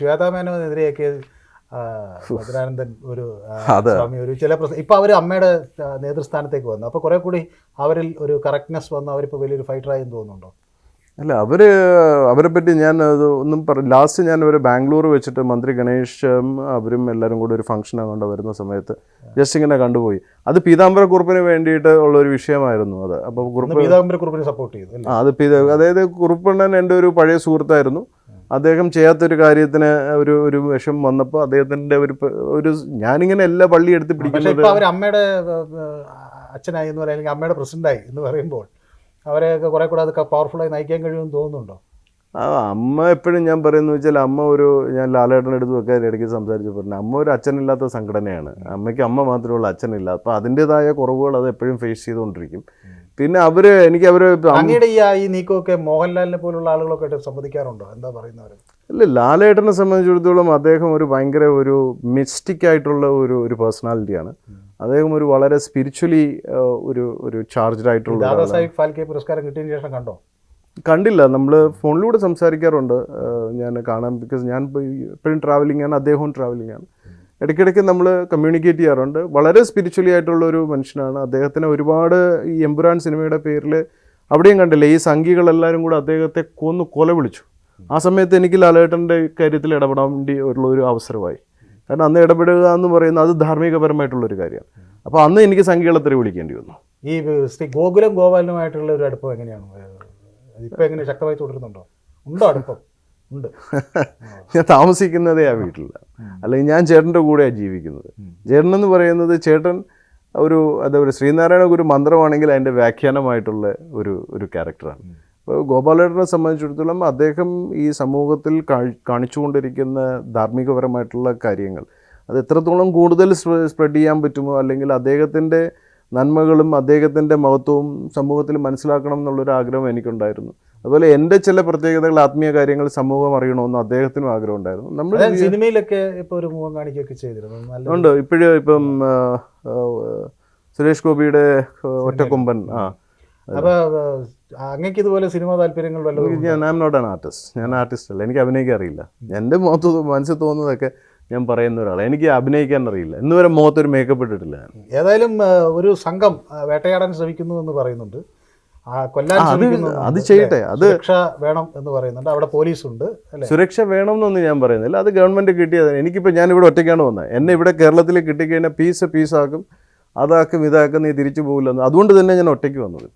ശ്വേതാ മേനോനെതിരെയൊക്കെ ഭദ്രാനന്ദൻ ഒരു സ്വാമി ഒരു ചില ഇപ്പം അവർ അമ്മയുടെ നേതൃസ്ഥാനത്തേക്ക് വന്നു. അപ്പോൾ കുറേ കൂടി അവരിൽ ഒരു കറക്റ്റ്നെസ് വന്ന് അവരിപ്പോൾ വലിയൊരു ഫൈറ്ററായി തോന്നുന്നുണ്ടോ? അല്ല, അവരെ പറ്റി ഞാൻ അത് ഒന്നും ലാസ്റ്റ് ഞാൻ അവർ ബാംഗ്ലൂർ വെച്ചിട്ട് മന്ത്രി ഗണേഷും അവരും എല്ലാവരും കൂടി ഒരു ഫംഗ്ഷൻ കൊണ്ട് വരുന്ന സമയത്ത് ജസ്റ്റ് ഇങ്ങനെ കണ്ടുപോയി. അത് പീതാംബരക്കുറുപ്പിന് വേണ്ടിയിട്ട് ഉള്ളൊരു വിഷയമായിരുന്നു അത്. അപ്പോൾ പീതാംബരക്കുറുപ്പിനെ സപ്പോർട്ട് ചെയ്തു. അതായത് കുറുപ്പണ്ണൻ എൻ്റെ ഒരു പഴയ സുഹൃത്തായിരുന്നു. അദ്ദേഹം ചെയ്യാത്തൊരു കാര്യത്തിന് ഒരു വിഷം വന്നപ്പോൾ അദ്ദേഹത്തിൻ്റെ ഒരു ഞാനിങ്ങനെ എല്ലാ പള്ളി എടുത്ത് പിടിക്കുന്നത് അവർ അമ്മയുടെ അച്ഛനായി എന്ന് പറയുക, അല്ലെങ്കിൽ അമ്മയുടെ പ്രസിഡന്റായി എന്ന് പറയുമ്പോൾ അവരെയൊക്കെ കുറെ കൂടെ അതൊക്കെ പവർഫുള്ളായി നയിക്കാൻ കഴിയുമെന്ന് തോന്നുന്നുണ്ടോ? അമ്മ എപ്പോഴും ഞാൻ പറയുന്നത് വെച്ചാൽ അമ്മ ഞാൻ ലാലേട്ടൻ്റെ അടുത്ത് വെക്കാൻ ഇടയ്ക്ക് സംസാരിച്ച് പറഞ്ഞു, അമ്മ ഒരു അച്ഛനില്ലാത്ത സംഘടനയാണ്. അമ്മയ്ക്ക് അമ്മ മാത്രമേ ഉള്ളൂ, അച്ഛനില്ല. അപ്പോൾ അതിൻ്റെതായ കുറവുകൾ അത് എപ്പോഴും ഫേസ് ചെയ്തുകൊണ്ടിരിക്കും. പിന്നെ അങ്ങയുടെ ഈ നീക്കമൊക്കെ മോഹൻലാലിനെ പോലുള്ള ആളുകളൊക്കെ ആയിട്ട് സംവദിക്കാറുണ്ടോ? എന്താ പറയുന്നവർ? ഇല്ല, ലാലേട്ടനെ സംബന്ധിച്ചിടത്തോളം അദ്ദേഹം ഒരു ഭയങ്കര ഒരു മിസ്റ്റിക് ആയിട്ടുള്ള ഒരു പേഴ്സണാലിറ്റിയാണ്. അദ്ദേഹം ഒരു വളരെ സ്പിരിച്വലി ഒരു ചാർജ്ഡ് ആയിട്ടുള്ള. ദാദാസാഹിബ് ഫാൽക്കെ പുരസ്കാരം കിട്ടിയതിന് ശേഷം കണ്ടോ? കണ്ടില്ല, നമ്മൾ ഫോണിലൂടെ സംസാരിക്കാറുണ്ട്. ഞാൻ കാണാൻ, ബിക്കോസ് ഞാൻ എപ്പോഴും ട്രാവലിംഗ് ആണ്, അദ്ദേഹവും ട്രാവലിംഗ് ആണ്. ഇടയ്ക്കിടയ്ക്ക് നമ്മൾ കമ്മ്യൂണിക്കേറ്റ് ചെയ്യാറുണ്ട്. വളരെ സ്പിരിച്വലി ആയിട്ടുള്ള ഒരു മനുഷ്യനാണ്. അദ്ദേഹത്തിന് ഒരുപാട് ഈ എമ്പുരാൻ സിനിമയുടെ പേരിൽ അവിടെയും കണ്ടില്ല, ഈ സംഘികളെല്ലാവരും കൂടെ അദ്ദേഹത്തെ കൊല വിളിച്ചു. ആ സമയത്ത് എനിക്ക് ലാലേട്ടൻ്റെ കാര്യത്തിൽ ഇടപെടാൻ വേണ്ടി ഉള്ളൊരു അവസരമായി. കാരണം അന്ന് ഇടപെടുക എന്ന് പറയുന്നത് അത് ധാർമ്മികപരമായിട്ടുള്ളൊരു കാര്യമാണ്. അപ്പോൾ അന്ന് എനിക്ക് സംഘികളെ തെറി വിളിക്കേണ്ടി വന്നു. ഈ ശ്രീ ഗോകുലം ഗോപാലനുമായിട്ടുള്ള ഒരു അടുപ്പം എങ്ങനെയാണ്? ഇപ്പം എങ്ങനെ ശക്തമായി തുടരുന്നുണ്ടോ? ഉണ്ടോ അടുപ്പം? ഉണ്ട്. ഞാൻ താമസിക്കുന്നതേ ആ വീട്ടിലില്ല, അല്ലെങ്കിൽ ഞാൻ ചേട്ടൻ്റെ കൂടെയാണ് ജീവിക്കുന്നത്. ചേട്ടൻ എന്ന് പറയുന്നത് ചേട്ടൻ എന്താ പറയുക, ശ്രീനാരായണ ഗുരു മന്ത്രമാണെങ്കിൽ അതിൻ്റെ വ്യാഖ്യാനമായിട്ടുള്ള ഒരു ക്യാരക്ടറാണ്. അപ്പോൾ ഗോപാലേട്ടനെ സംബന്ധിച്ചിടത്തോളം അദ്ദേഹം ഈ സമൂഹത്തിൽ കാണിച്ചുകൊണ്ടിരിക്കുന്ന ധാർമ്മികപരമായിട്ടുള്ള കാര്യങ്ങൾ അത് എത്രത്തോളം കൂടുതൽ സ്പ്രെഡ് ചെയ്യാൻ പറ്റുമോ, അല്ലെങ്കിൽ അദ്ദേഹത്തിൻ്റെ നന്മകളും അദ്ദേഹത്തിൻ്റെ മഹത്വവും സമൂഹത്തിൽ മനസ്സിലാക്കണം എന്നുള്ളൊരു ആഗ്രഹം എനിക്കുണ്ടായിരുന്നു. അതുപോലെ എൻ്റെ ചില പ്രത്യേകതകൾ, ആത്മീയ കാര്യങ്ങൾ സമൂഹം അറിയണമെന്നും അദ്ദേഹത്തിനും ആഗ്രഹം ഉണ്ടായിരുന്നു. നമ്മൾ സിനിമയിലൊക്കെ ഇപ്പോൾ ഒരു മുഖം കാണിക്കുകയൊക്കെ ചെയ്തിരുന്നു. ഉണ്ട്. ഇപ്പം സുരേഷ് ഗോപിയുടെ ഒറ്റക്കൊമ്പൻ. അപ്പോൾ അങ്ങേക്ക് ഇതുപോലെ സിനിമ താല്പര്യങ്ങൾ വല്ലതും? I am not an artist. ഞാൻ ആർട്ടിസ്റ്റ് അല്ല, എനിക്ക് അഭിനയിക്കാൻ അറിയില്ല. എൻ്റെ മനസ്സിൽ തോന്നുന്നതൊക്കെ ഞാൻ പറയുന്ന ഒരാളാണ്. എനിക്ക് അഭിനയിക്കാൻ അറിയില്ല. ഇന്ന് വരെ മുഖത്തൊരു മേക്കപ്പ് ഇട്ടിട്ടില്ല. ഏതായാലും ഒരു സംഘം വേട്ടയാടാൻ ശ്രമിക്കുന്നു എന്ന് പറയുന്നുണ്ട്. അത് ചെയ്യട്ടെ, അത് സുരക്ഷ വേണം എന്ന് പറയുന്നുണ്ട്. അവിടെ പോലീസുണ്ട്. സുരക്ഷ വേണം എന്നൊന്നും ഞാൻ പറയുന്നില്ല. അത് ഗവൺമെൻറ് കിട്ടിയത്. എനിക്കിപ്പോൾ ഞാനിവിടെ ഒറ്റയ്ക്കാണ് വന്നത്. എന്നെ ഇവിടെ കേരളത്തിൽ കിട്ടിക്കഴിഞ്ഞാൽ പീസാക്കും, അതാക്കും ഇതാക്കും, നീ തിരിച്ചു പോകില്ലെന്ന്. അതുകൊണ്ട് തന്നെ ഞാൻ ഒറ്റയ്ക്ക് വന്നത്.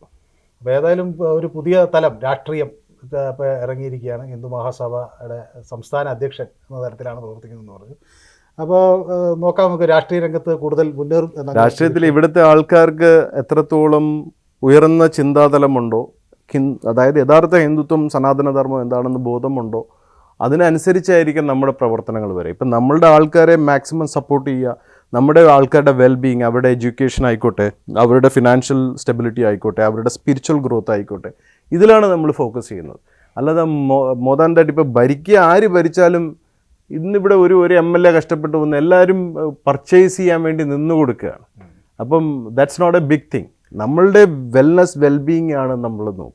അപ്പോൾ ഏതായാലും ഒരു പുതിയ തലം രാഷ്ട്രീയം ഇപ്പോൾ ഇറങ്ങിയിരിക്കുകയാണ്. ഹിന്ദു മഹാസഭയുടെ സംസ്ഥാന അധ്യക്ഷൻ എന്ന തരത്തിലാണ് പ്രവർത്തിക്കുന്നതെന്ന് പറഞ്ഞു. അപ്പോൾ നോക്കാം, നമുക്ക് രാഷ്ട്രീയ രംഗത്ത് കൂടുതൽ മുന്നേറും. രാഷ്ട്രീയത്തിൽ ഇവിടുത്തെ ആൾക്കാർക്ക് എത്രത്തോളം ഉയർന്ന ചിന്താതലമുണ്ടോ, അതായത് യഥാർത്ഥ ഹിന്ദുത്വം സനാതനധർമ്മം എന്താണെന്ന് ബോധമുണ്ടോ, അതിനനുസരിച്ചായിരിക്കും നമ്മുടെ പ്രവർത്തനങ്ങൾ വരെ. ഇപ്പം നമ്മളുടെ ആൾക്കാരെ മാക്സിമം സപ്പോർട്ട് ചെയ്യുക, നമ്മുടെ ആൾക്കാരുടെ വെൽബീയിങ്, അവരുടെ എഡ്യൂക്കേഷൻ ആയിക്കോട്ടെ, അവരുടെ ഫിനാൻഷ്യൽ സ്റ്റെബിലിറ്റി ആയിക്കോട്ടെ, അവരുടെ സ്പിരിച്വൽ ഗ്രോത്ത് ആയിക്കോട്ടെ, ഇതിലാണ് നമ്മൾ ഫോക്കസ് ചെയ്യുന്നത്. അല്ലാതെ മോദാൻ ദാറ്റ് ഇപ്പോൾ ആര് ഭരിച്ചാലും ഇന്നിവിടെ ഒരു MLA കഷ്ടപ്പെട്ട് വന്ന് എല്ലാവരും പർച്ചേസ് ചെയ്യാൻ വേണ്ടി നിന്ന് കൊടുക്കുകയാണ്. അപ്പം that's not a big thing. നമ്മളുടെ വെൽനസ് വെൽബീയിങ് ആണ് നമ്മൾ നോക്കുന്നത്.